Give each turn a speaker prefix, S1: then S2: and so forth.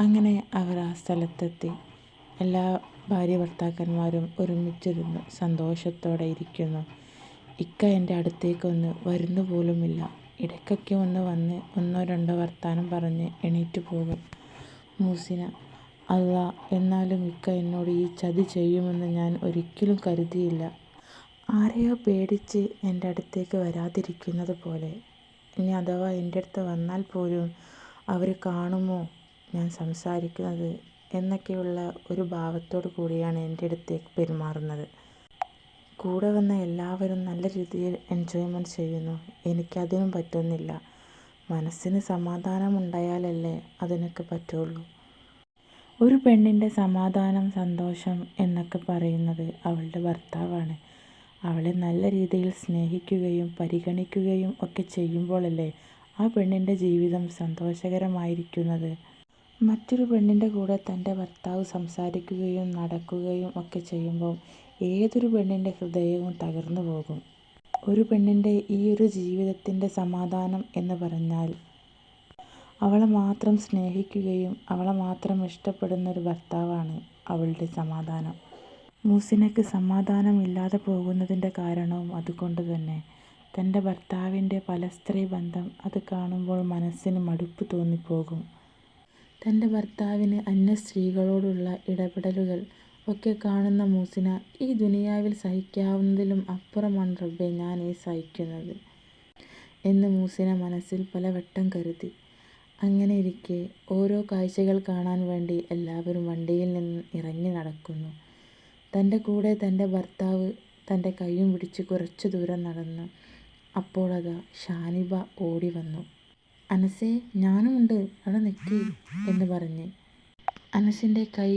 S1: അങ്ങനെ അവർ ആ സ്ഥലത്തെത്തി. എല്ലാ ഭാര്യ ഭർത്താക്കന്മാരും ഒരുമിച്ചിരുന്ന് സന്തോഷത്തോടെ ഇരിക്കുന്നു. ഇക്ക എൻ്റെ അടുത്തേക്കൊന്ന് വരുന്നു പോലുമില്ല. ഇടയ്ക്കൊക്കെ ഒന്ന് വന്ന് ഒന്നോ രണ്ടോ വർത്താനം പറഞ്ഞ് എണീറ്റ് പോകും. മൂസിന: അള്ളാ, എന്നാലും ഇക്ക എന്നോട് ഈ ചതി ചെയ്യുമെന്ന് ഞാൻ ഒരിക്കലും കരുതിയില്ല. ആരെയോ പേടിച്ച് എൻ്റെ അടുത്തേക്ക് വരാതിരിക്കുന്നത് പോലെ. ഇനി അഥവാ എൻ്റെ അടുത്ത് വന്നാൽ പോലും അവർ കാണുമോ ഞാൻ സംസാരിക്കുന്നത് എന്നൊക്കെയുള്ള ഒരു ഭാവത്തോടു കൂടിയാണ് എൻ്റെ അടുത്തേക്ക് പെരുമാറുന്നത്. കൂടെ വന്ന എല്ലാവരും നല്ല രീതിയിൽ എൻജോയ്മെൻറ്റ് ചെയ്യുന്നു. എനിക്കതിനും പറ്റുന്നില്ല. മനസ്സിന് സമാധാനമുണ്ടായാലല്ലേ അതിനൊക്കെ പറ്റുള്ളൂ. ഒരു പെണ്ണിൻ്റെ സമാധാനം, സന്തോഷം എന്നൊക്കെ പറയുന്നത് അവളുടെ ഭർത്താവാണ്. അവളെ നല്ല രീതിയിൽ സ്നേഹിക്കുകയും പരിഗണിക്കുകയും ഒക്കെ ചെയ്യുമ്പോഴല്ലേ ആ പെണ്ണിൻ്റെ ജീവിതം സന്തോഷകരമായിരിക്കുന്നത്. മറ്റൊരു പെണ്ണിൻ്റെ കൂടെ തൻ്റെ ഭർത്താവ് സംസാരിക്കുകയും നടക്കുകയും ഒക്കെ ചെയ്യുമ്പോൾ ഏതൊരു പെണ്ണിൻ്റെ ഹൃദയവും തകർന്നു പോകും. ഒരു പെണ്ണിൻ്റെ ഈ ഒരു ജീവിതത്തിൻ്റെ സമാധാനം എന്ന് പറഞ്ഞാൽ അവളെ മാത്രം സ്നേഹിക്കുകയും അവളെ മാത്രം ഇഷ്ടപ്പെടുന്നൊരു ഭർത്താവാണ് അവളുടെ സമാധാനം. മൂസിനയ്ക്ക് സമാധാനമില്ലാതെ പോകുന്നതിൻ്റെ കാരണവും അതുകൊണ്ട് തന്നെ. തൻ്റെ ഭർത്താവിൻ്റെ പരസ്ത്രീ ബന്ധം അത് കാണുമ്പോൾ മനസ്സിന് മടുപ്പ് തോന്നിപ്പോകും. തൻ്റെ ഭർത്താവിന് അന്യ സ്ത്രീകളോടുള്ള ഇടപെടലുകൾ ഒക്കെ കാണുന്ന മൂസിന ഈ ദുനിയാവിൽ സഹിക്കാവുന്നതിലും അപ്പുറമാണ് റബ്ബേ ഞാൻ ഈ സഹിക്കുന്നത് എന്ന് മൂസിന മനസ്സിൽ പലവട്ടം കരുതി. അങ്ങനെ ഇരിക്കെ ഓരോ കാഴ്ചകൾ കാണാൻ വേണ്ടി എല്ലാവരും വണ്ടിയിൽ നിന്ന് ഇറങ്ങി നടക്കുന്നു. തൻ്റെ കൂടെ തൻ്റെ ഭർത്താവ് തൻ്റെ കൈയും പിടിച്ച് കുറച്ചു ദൂരം നടന്നു. അപ്പോഴതാ ഷാനിബ ഓടി വന്നു. അനസേ, ഞാനുമുണ്ട്, അവിടെ നിൽക്കി എന്ന് പറഞ്ഞ്. അനസിൻ്റെ കൈ